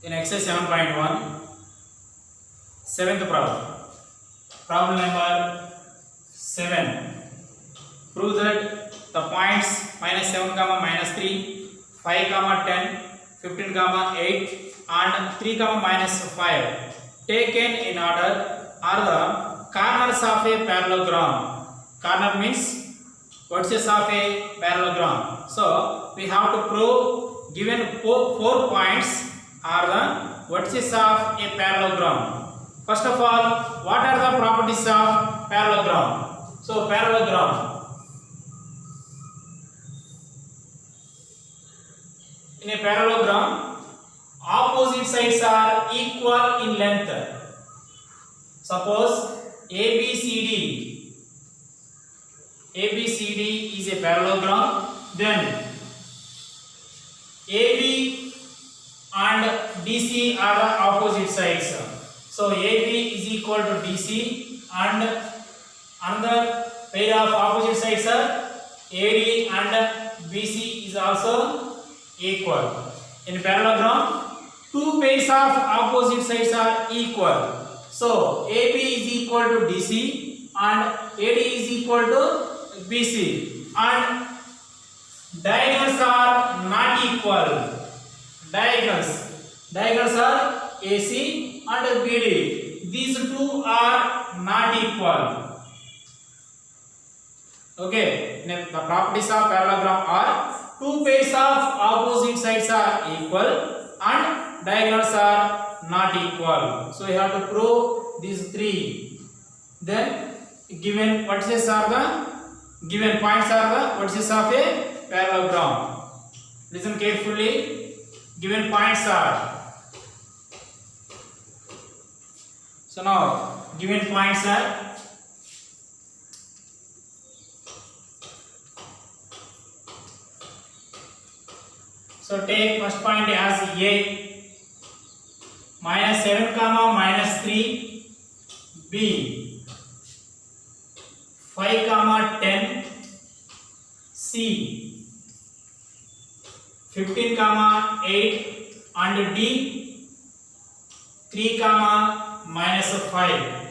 In exercise 7.1, seventh problem. Problem number 7. Prove that the points minus 7, minus 3, 5, 10, 15, 8 and 3, minus 5 taken in order are the corners of a parallelogram. Corner means vertices of a parallelogram. So we have to prove given 4 points are the vertices of a parallelogram. First of all, what are the properties of parallelogram? So parallelogram, in a parallelogram, opposite sides are equal in length. Suppose ABCD is a parallelogram, then AB and DC are the opposite sides. So AB is equal to DC and another pair of opposite sides are AD and BC is also equal. In parallelogram, two pairs of opposite sides are equal. So AB is equal to DC and AD is equal to BC, and diagonals are not equal. Diagonals are AC and BD. These two are not equal. Okay, the properties of parallelogram are two pairs of opposite sides are equal and diagonals are not equal. So we have to prove these three. Then given vertices are the given points are the vertices of a parallelogram. Listen carefully. Given points are, so now given points are so take first point as A, minus 7, minus 3, B, 5, 10, C, 15, 8 and D, 3, minus 5.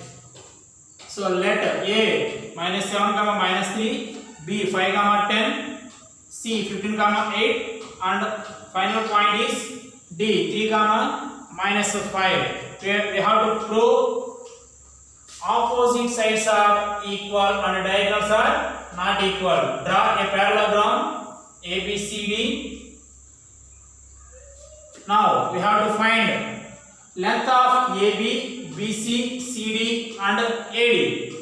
So let A minus 7, minus 3, B 5, 10, C 15, 8 and final point is D 3, minus 5. We have to prove opposite sides are equal and diagonals are not equal. Draw a parallelogram ABCD. Now we have to find length of AB, BC, CD and AD,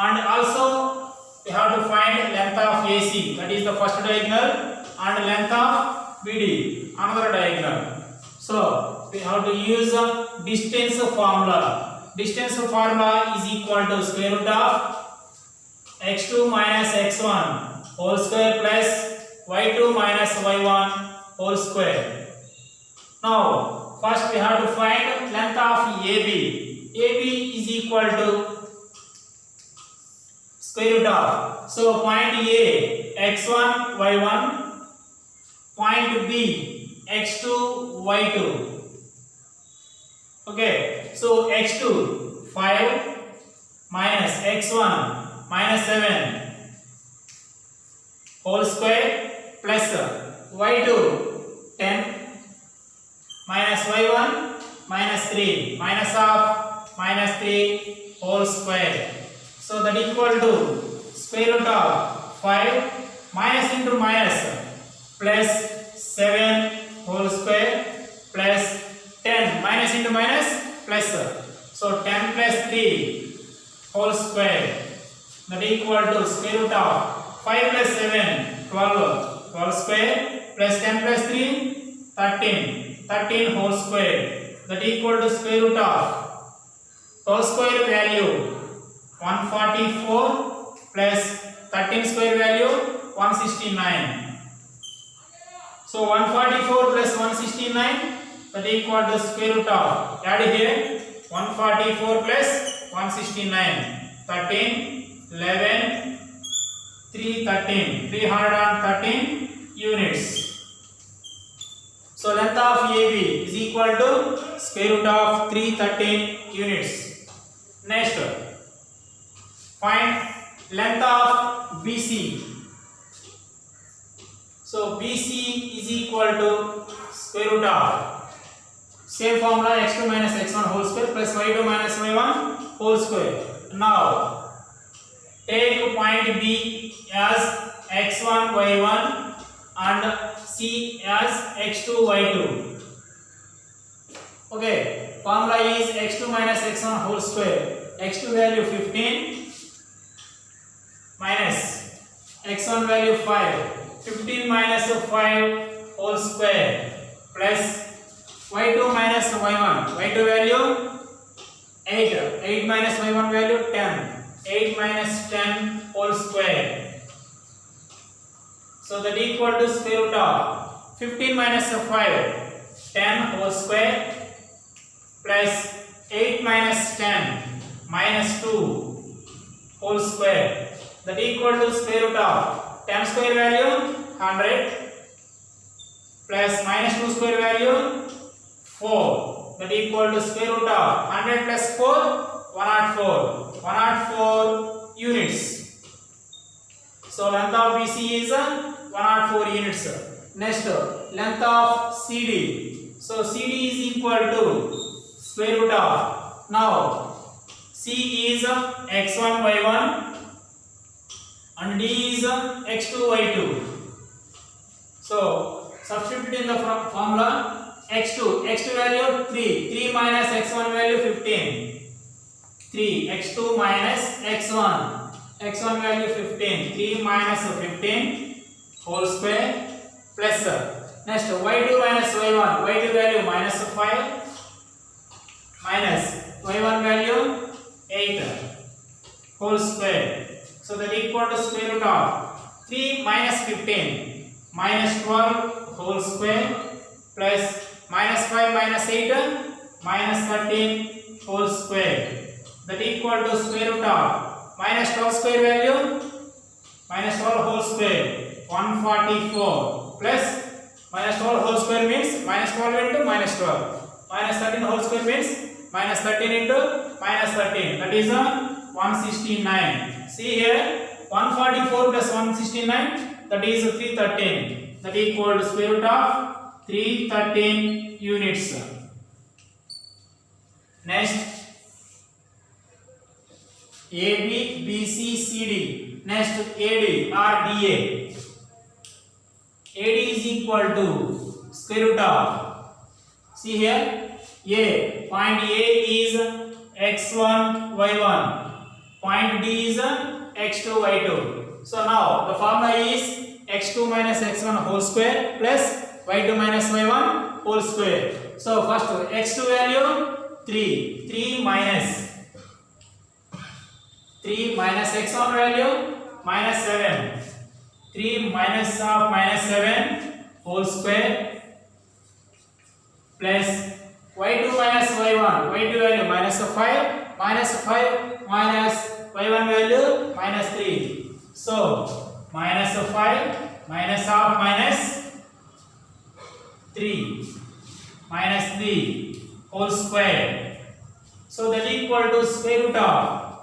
and also we have to find length of AC, that is the first diagonal, and length of BD, another diagonal. So we have to use a distance formula. Distance formula is equal to square root of x2 minus x1 whole square plus y2 minus y1 whole square. Now, first we have to find length of AB. AB is equal to square root of. So, point A, x1, y1. Point B, x2, y2. Okay. So, x2, 5 minus x1 minus 7 whole square plus y2, 10 minus y1 minus 3 minus of minus 3 whole square. So that equal to square root of 5 minus into minus plus 7 whole square plus 10 minus into minus plus. So 10 plus 3 whole square, that equal to square root of 5 plus 7 12 square plus 10 plus 3 13 whole square, that equal to square root of whole square value 144 plus 13 square value 169. So 144 plus 169, that equal to square root of, add here 144 plus 169, 13 11 313 units. So length of AB is equal to square root of 313 units. Next, find length of BC. So BC is equal to square root of same formula x2 minus x1 whole square plus y2 minus y1 whole square. Now take point B as x1 y1 and C as x2 y2. Okay, formula is x2 minus x1 whole square. x2 value 15 minus x1 value 5. 15 minus 5 whole square plus y2 minus y1. y2 value 8. 8 minus y1 value 10. 8 minus 10 whole square. So that equal to square root of 15 minus 5. 10 whole square plus 8 minus 10 minus 2 whole square. That equal to square root of 10 square value 100 plus minus 2 square value 4. That equal to square root of 100 plus 4 104. 104 units. So length of BC is 104 units. Next, length of CD. So CD is equal to square root of, now C is x1 y1 and D is x2 y2. So substitute in the formula x2 value 3 minus x1 value 15. 3 x2 minus x1 value 15. 3 minus 15 whole square plus next y2 minus y2 value minus 5 minus y1 value 8 whole square. So that equal to square root of 3 minus 15 minus 12 whole square plus minus 5 minus 8 minus 13 whole square. That equal to square root of minus 12 square value minus 12 whole square 144 plus minus 12 whole square means minus 12 into minus 12 minus 13 whole square means minus 13 into minus 13, that is 169. See here 144 plus 169, that is 313. That equal to square root of 313 units. Next AB, BC, CD. Next AD or DA. AD is equal to square root of, see here, A, point A is x1 y1, point B is x2 y2. So now the formula is x2 minus x1 whole square plus y2 minus y1 whole square. So first x2 value 3 minus x1 value minus 7. 3 minus of minus 7 whole square plus y2 minus y1. y2 value minus 5 minus y1 value minus 3. So minus 5 minus of minus 3 minus 3 whole square. So that equal to square root of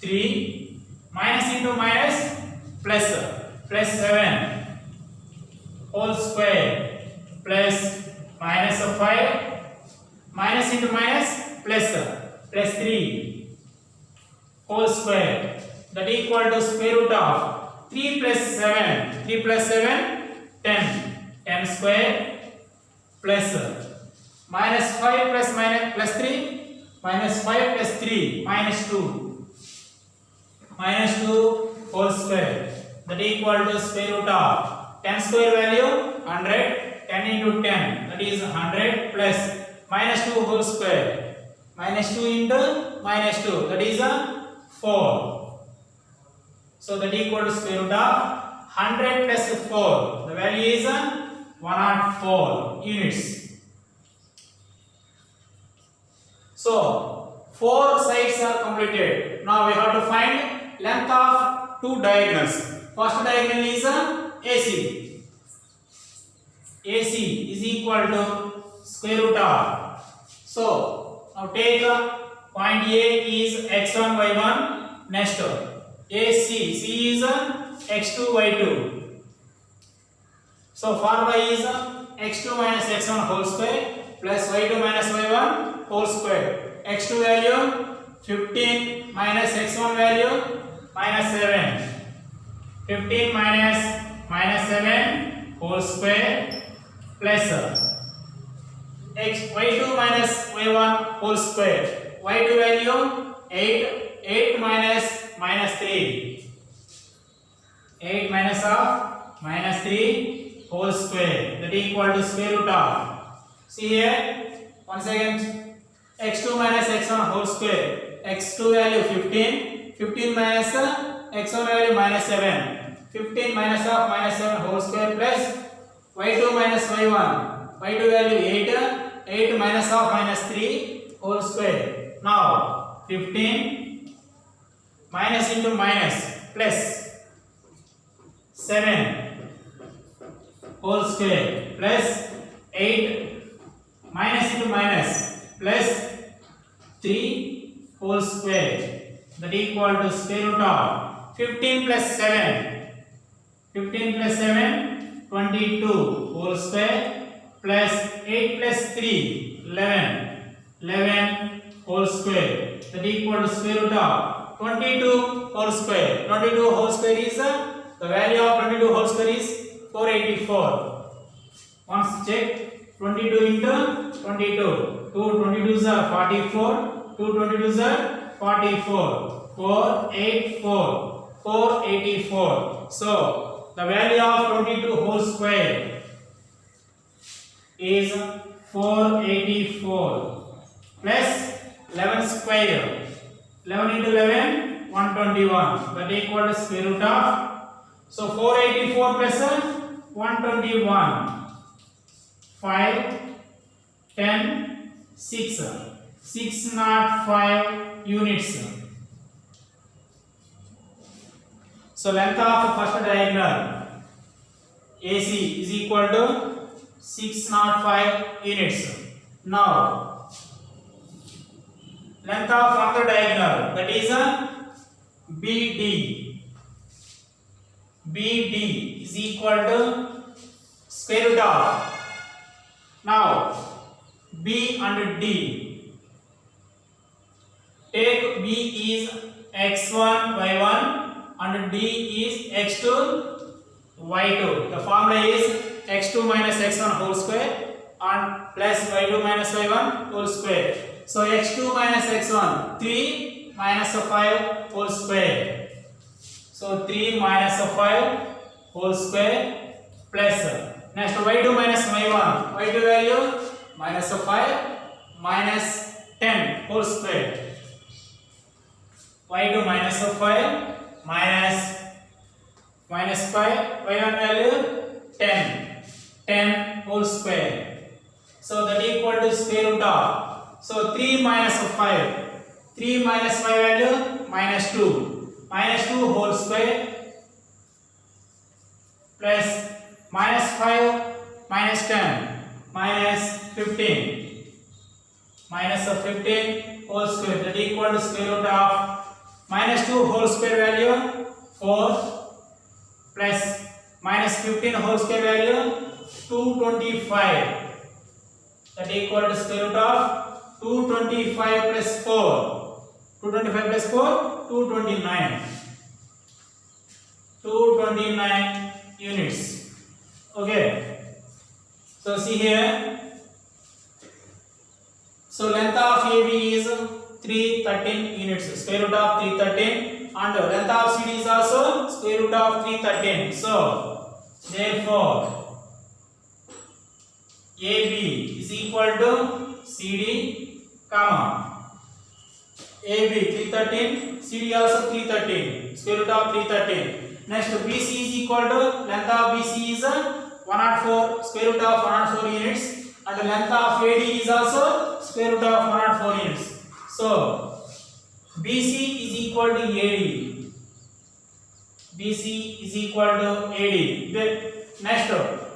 3 minus into minus plus 7 whole square plus minus 5 minus into minus plus 3 whole square. That equal to square root of 3 plus 7 10 square plus minus 5 plus 3 minus 5 plus 3 minus 2 whole square. That equal to square root of 10 square value 100, 10 into 10, that is 100 plus minus 2 whole square, minus 2 into minus 2, that is 4. So that equal to square root of 100 plus 4, the value is 104 units. So 4 sides are completed. Now we have to find length of two diagonals. First diagonal is AC. AC is equal to square root of. So now take point A is x1 y1. Next AC C is x2 y2. So formula is x2 minus x1 whole square plus y2 minus y1 whole square. x2 value 15 minus x1 value minus 7. 15 minus 7 whole square plus y2 minus y1 whole square. y2 value 8 minus 3. 8 minus 3 whole square, that equal to square root of. See here, once again, x2 minus x1 whole square. x2 value 15. 15 minus x1 value minus 7. 15 minus 7 whole square plus y2 minus y1. y2 value 8. 8 minus 3 whole square. Now 15 minus into minus plus 7 whole square plus 8 minus into minus plus 3 whole square, that equal to square root of 15 plus 7. 15 plus 7 22 whole square plus 8 plus 3 11 whole square, that equal to square root of 22 whole square. 22 whole square is the value of 22 whole square is 484. Once check 22 into 22. 2 22s are 44. 2 22s are 44. 484. 484. So the value of 22 whole square is 484 plus 11 square. 11 into 11 121. That equal to square root of. So 484 plus 121. 5, 10, 6. 605 units. So length of first diagonal AC is equal to 605 units. Now length of another diagonal, that is BD. BD is equal to square root of. Now B and D. Take B is x1 y1 and D is x2 y2. The formula is x2 minus x1 whole square and plus y2 minus y1 whole square. So x2 minus x1 3 minus 5 whole square. So 3 minus 5 whole square plus next y2 minus y1. y2 value minus 5 minus 10 whole square. y2 minus 5 minus 5. y1 value 10 whole square. So that equal to square root of. So 3 minus 5. 3 minus 5 value minus 2. Minus 2 whole square plus minus 5 minus 10 minus 15. Minus of 15 whole square, that equal to square root of minus 2 whole square value 4 plus minus 15 whole square value 225, that equal to square root of 225 plus 4. 225 plus 4, 229. 229 units. Okay. So see here. So length of AB is 313 units. Square root of 313. And length of CD is also square root of 313. So therefore AB is equal to CD, comma. AB 313, CD also 313, square root of 313. Next BC is equal to length of BC is 104, square root of 104 units, and the length of AD is also square root of 104 units. So BC is equal to AD. BC is equal to AD. Next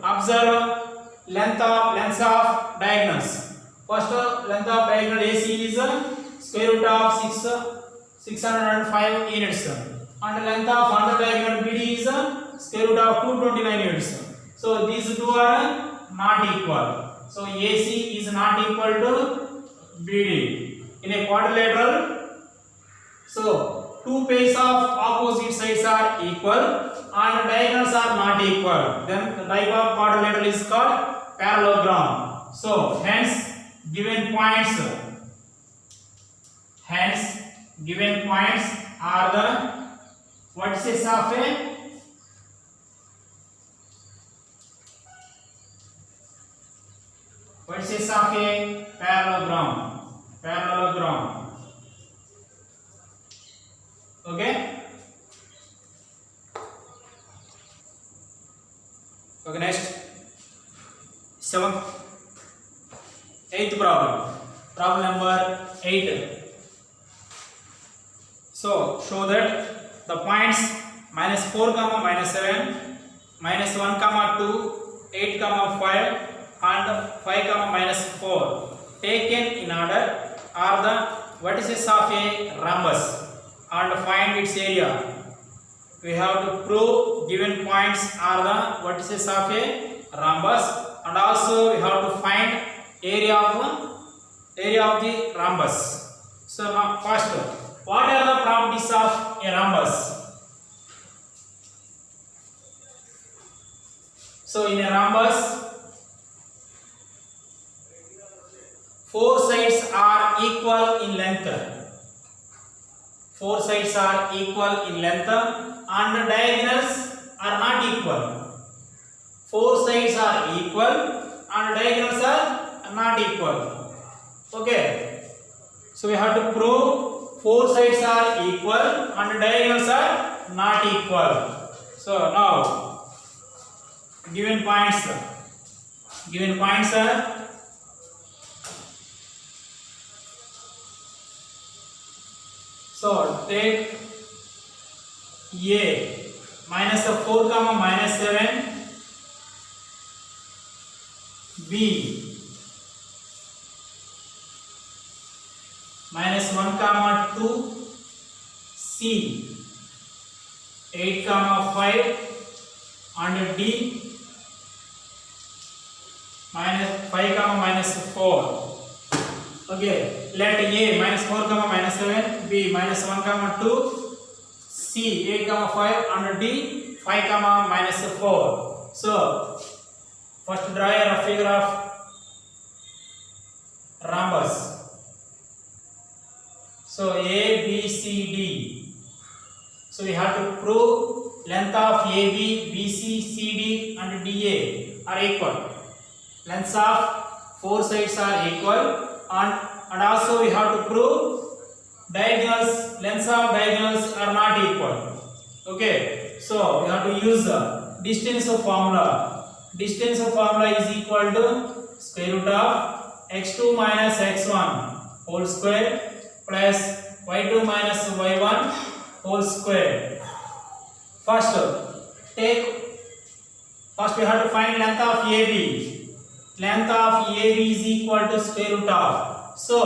observe lengths of diagonals. First length of diagonal AC is square root of 605 units, and length of other diagonal BD is square root of 229 units. So these two are not equal. So AC is not equal to BD in a quadrilateral. So two pairs of opposite sides are equal and diagonals are not equal. Then the type of quadrilateral is called parallelogram. So hence given points are the vertices of a parallelogram. Okay. Okay, next eighth problem number 8. So show that the points -4, -7, -1, -2, 8, -5 and 5, -4 taken in order are the vertices of a rhombus and find its area. We have to prove given points are the vertices of a rhombus, and also we have to find area of the rhombus. So now first, what are the properties of a rhombus? So in a rhombus, four sides are equal in length. Four sides are equal in length and the diagonals are not equal. Four sides are equal and diagonals are not equal. Okay. So we have to prove four sides are equal and diagonals are not equal. So now given points are so take A -4, -7, B -1, -2, C 8, 5 and D -5, -4. Okay, let A -4, -7, B -1, 2, C 8, 5 and D 5, -4. So first draw a rough figure of rhombus. So A, B, C, D. So we have to prove length of AB, BC, CD and DA are equal. Lengths of four sides are equal, and also we have to prove lengths of diagonals are not equal. Okay, so we have to use the distance formula. Distance formula is equal to square root of x2 minus x1 whole square plus y2 minus y1 whole square. First we have to find length of AB. Length of AB is equal to square root of. So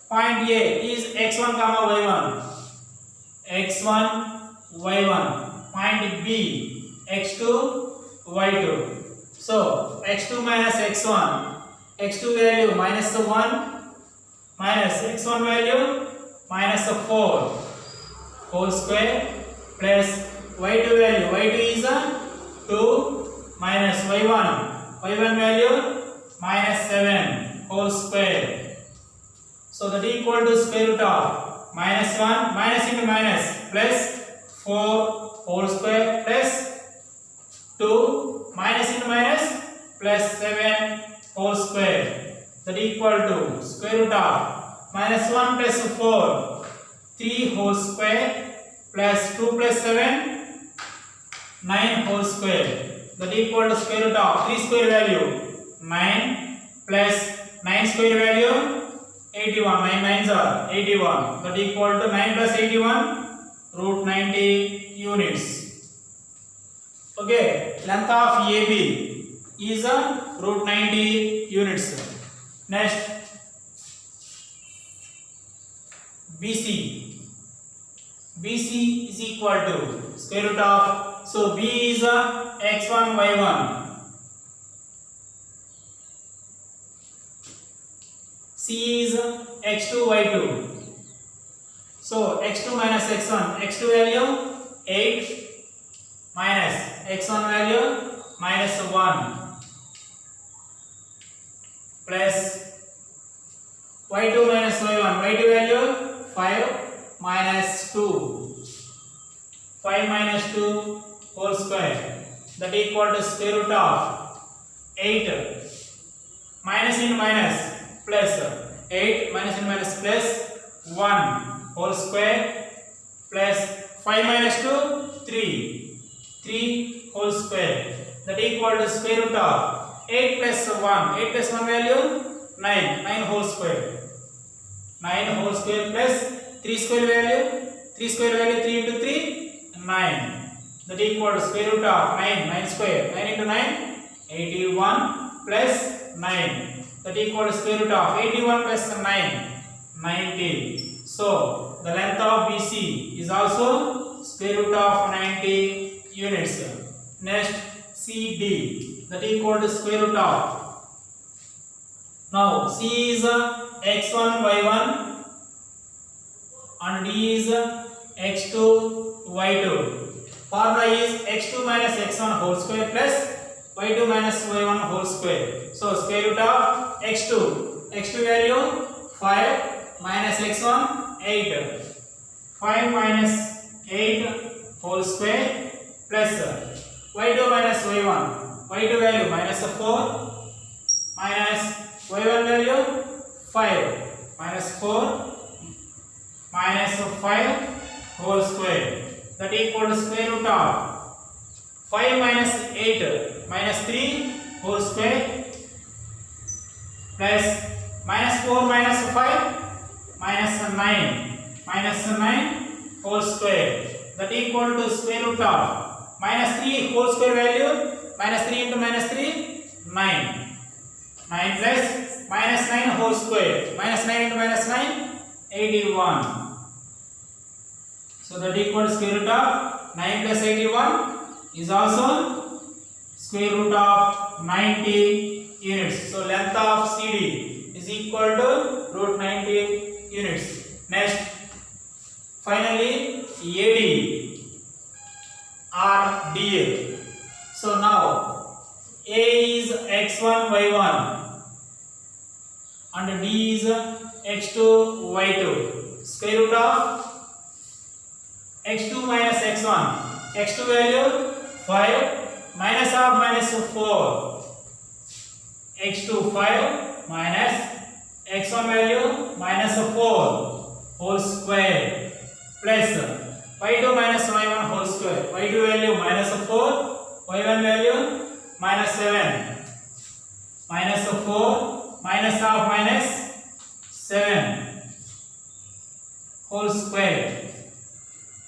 point A is x1, y1. x1, y1. Point B x2, y2. So x2 minus x1. x2 value minus 1 minus x1 value minus 4 whole square plus y2 value. y2 is 2 minus y1 value minus 7 whole square. So that equal to square root of minus 1 minus into minus plus 4 whole square plus 2 minus into minus plus 7 whole square. That equal to square root of minus 1 plus 4 3 whole square plus 2 plus 7 9 whole square. That equal to square root of 3 square value 9 plus 9 square value 81. 9 nines are 81. That equal to 9 plus 81 root 90 units. Okay, length of AB. is root 90 units. Next, BC. BC is equal to square root of, so B is x1 y1, C is x2 y2. So x2 minus x1, x2 value 8 minus x1 value minus 1 plus y2 minus y1, y2 value 5 minus 2, 5 minus 2 whole square, that equal to square root of 8 minus into minus plus 8 minus into minus plus 1 whole square plus 5 minus 2 3 whole square, that equal to square root of 8 plus 1, 8 plus 1 value 9 whole square, 9 whole square plus 3 square value 3 into 3 9, that equal to square root of 9 square, 9 into 9 81 plus 9, that equal to square root of 81 plus 9 90. So the length of BC is also square root of 90 units. Next, CD, that equal to square root of, now C is x1 y1 and D is x2 y2. Formula is x2 minus x1 whole square plus y2 minus y1 whole square. So square root of x2 value 5 minus x1 8, 5 minus 8 whole square plus y2 minus y1, y2 value minus 4 minus y1 value 5 minus 4 minus 5 whole square, that equal to square root of 5 minus 8 minus 3 whole square plus minus 4 minus 5 minus 9 whole square, that equal to square root of minus 3 whole square value, minus 3 into minus 3 9 plus minus 9 whole square, minus 9 into minus 9 81. So that equal to square root of 9 plus 81 is also square root of 90 units. So length of CD is equal to root 90 units. Next, finally AD or DA. So now A is x1 y1 and D is x2 y2. Square root of x2 minus x1, x2 value 5 minus of minus 4, x2 5 minus x1 value minus 4 whole square plus y2 minus y1 whole square, y2 value minus 4, y1 value minus 7, minus 4 minus of minus 7 whole square.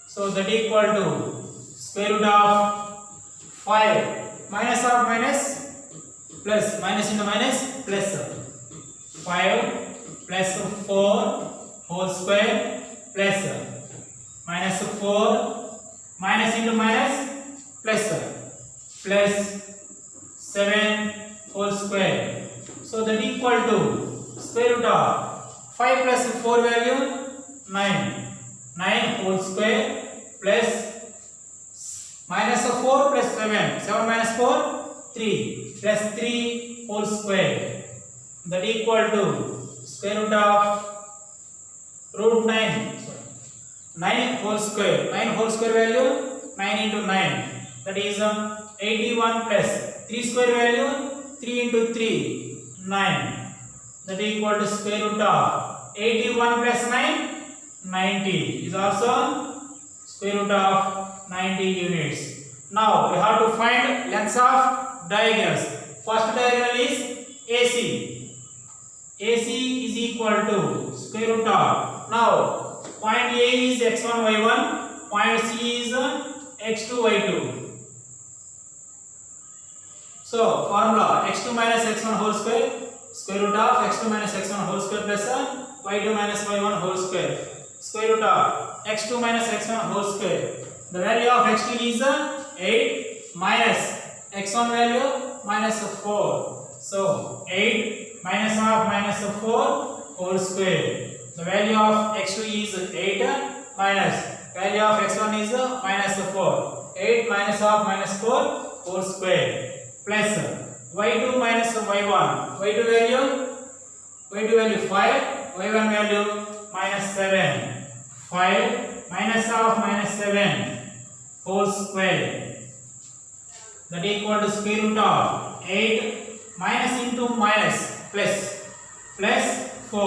So that equal to square root of 5 minus of minus plus, minus into minus plus 5 plus 4 whole square plus minus 4 minus into minus plus 7 whole square. So that equal to square root of 5 plus 4 value 9 whole square plus minus 4 plus 7 minus 4 3 plus 3 whole square, that equal to square root of root 9 whole square, 9 whole square value 9 into 9, that is 81 plus 3 square value 3 into 3 9, that equal to square root of 81 plus 9 90 is also square root of 90 units. Now we have to find lengths of diagonals. First diagonal is AC. AC is equal to square root of, now point A is x1 y1, point C is x2 y2. So formula x2 minus x1 whole square, square root of x2 minus x1 whole square plus y2 minus y1 whole square, square root of x2 minus x1 whole square. The value of x2 is 8 minus x1 value minus 4. So 8 minus half minus 4 whole square. The value of x2 is 8 minus value of x1 is minus 4. 8 minus half minus 4 whole square plus y2 minus y1. y2 value 5, y1 value minus 7. 5 minus half minus 7 whole square. That equal to square root of 8 minus into minus plus 4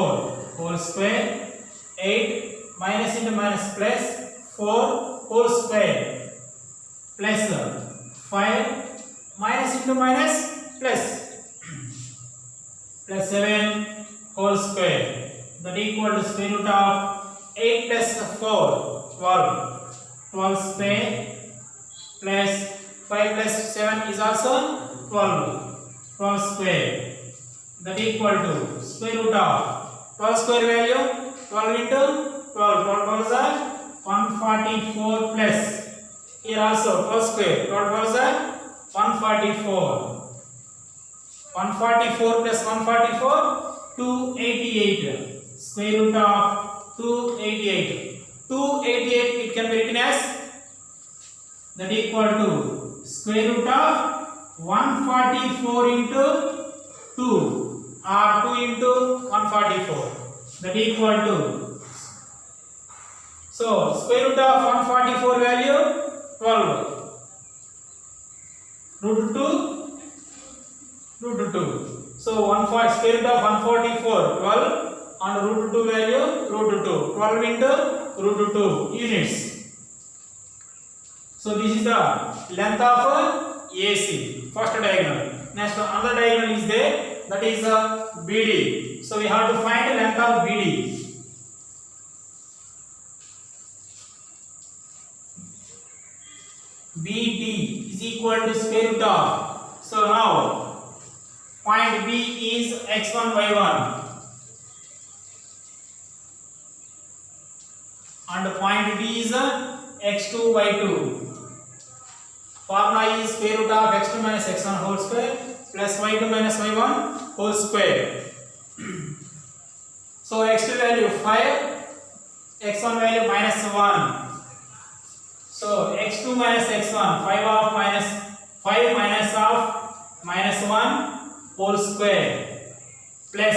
whole square. 8 minus into minus plus 4 whole square plus 5 minus into minus plus 7 whole square. That equal to square root of 8 plus 4 12 square plus 5 plus 7 is also 12 square. That equal to square root of 12 square value 12 into 12 is 144 plus here also 12 square 12 is 144 plus 144 288 square root of 288 it can be written as that equal to square root of 144 into 2 or 2 into 144 that equal to so square root of 144 value 12 root 2 so square root of 144 12 and root 2 value root 2 12 into root 2 units. So this is the length of AC first diagonal. Next another diagonal is there, that is BD. So we have to find the length of BD. BD is equal to square root of. So now point B is x1 y1 and point D is x2 y2. Formula is square root of x2 minus x1 whole square plus y2 minus y1 whole square. So x2 value 5, x1 value minus 1. So x2 minus x1 5 minus of minus 1 whole square plus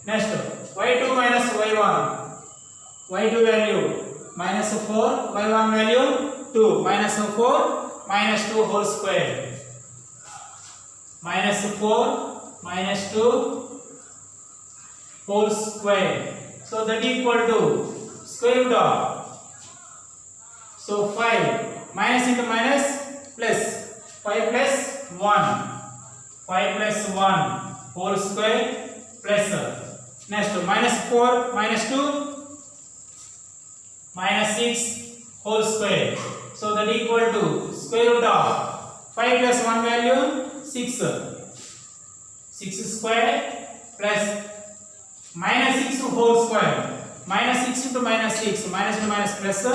next y2 minus y1. y2 value minus 4, y1 value 2 minus 4 minus 2 whole square minus 4 minus 2 whole square. So that equal to square root of. So 5 minus into minus plus 5 plus 1 whole square plus next minus 4 minus 2 minus 6 whole square. So that equal to square root of 5 plus 1 value 6 square plus minus 6 whole square minus 6 into minus 6 minus into minus plus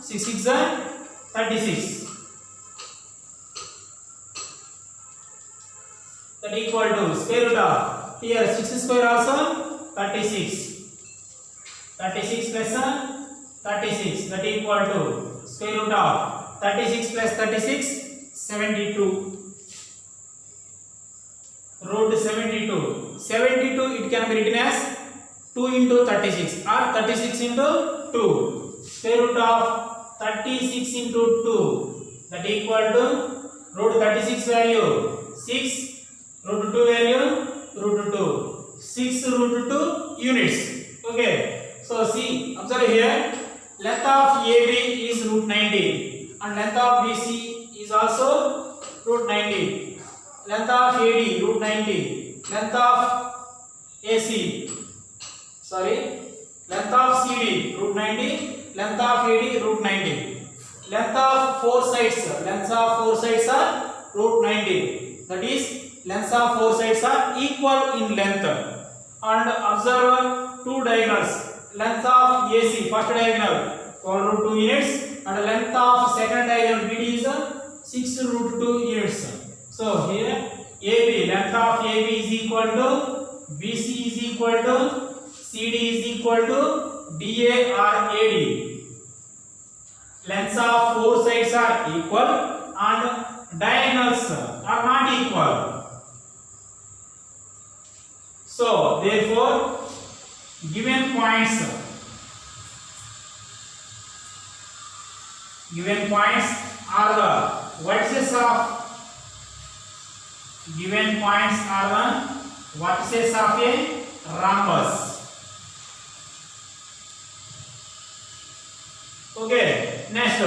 6 6 36. That equal to square root of here 6 square also 36 plus 36 that equal to square root of 36 plus 36 72 root 72 it can be written as 2 into 36 or 36 into 2 square root of 36 into 2 that equal to root 36 value 6 root 2 value root 2 6 root 2 units. Okay, so see, observe here, length of AB is root 90 and length of BC is also root 90. Length of AD root 90, length of AC length of CD root 90, length of AD root 90. Length of four sides are root 90. That is, lengths of four sides are equal in length. And observe two diagonals. Length of AC, first diagonal 12 root 2 units, and length of second diagonal BD is 6 root 2 units. So here AB, length of AB is equal to BC is equal to CD is equal to DA or AD. Lengths of four sides are equal and diagonals are not equal. So therefore, given points are the vertices of a rhombus. Okay, next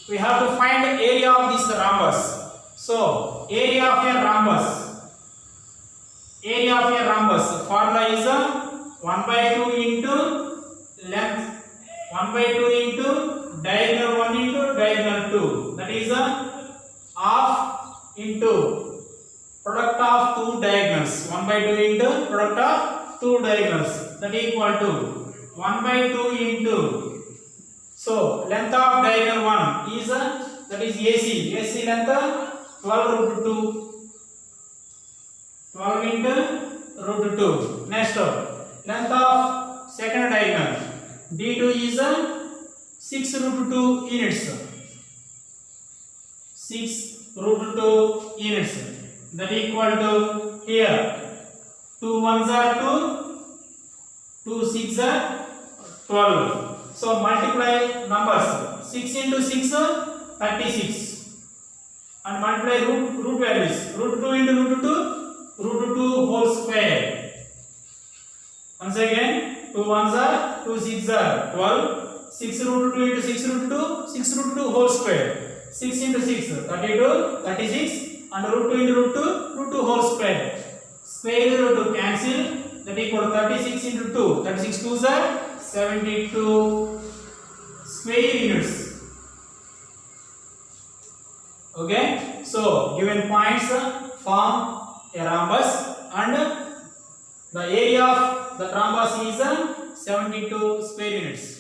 we have to find the area of this rhombus. So area of a rhombus formula is 1/2 into length 1/2 into diagonal 1 into diagonal 2. That is half into product of two diagonals. 1/2 into product of two diagonals. That is equal to 1/2 into. So length of diagonal 1 is that is AC. AC length 12 root 2. 12 into root 2. Next, length of second diagonal D2 is 6 root 2 units. 6 root 2 units. That equal to here 2 ones are 2, 2 6 are 12. So multiply numbers. 6 into 6 36. And multiply root values. Root 2 into root 2, root 2 whole square. Once again, 2 ones are 2 6 are 12. 6 root 2 into 6 root 2, 6 root 2 whole square. 6 into 6 32, 36, and root 2 into root 2 whole square. Square root 2 cancel. That equal to 36 into 2. 36 2s are 72 square units. Okay, so given points form a rhombus and the area of the rhombus is 72 square units.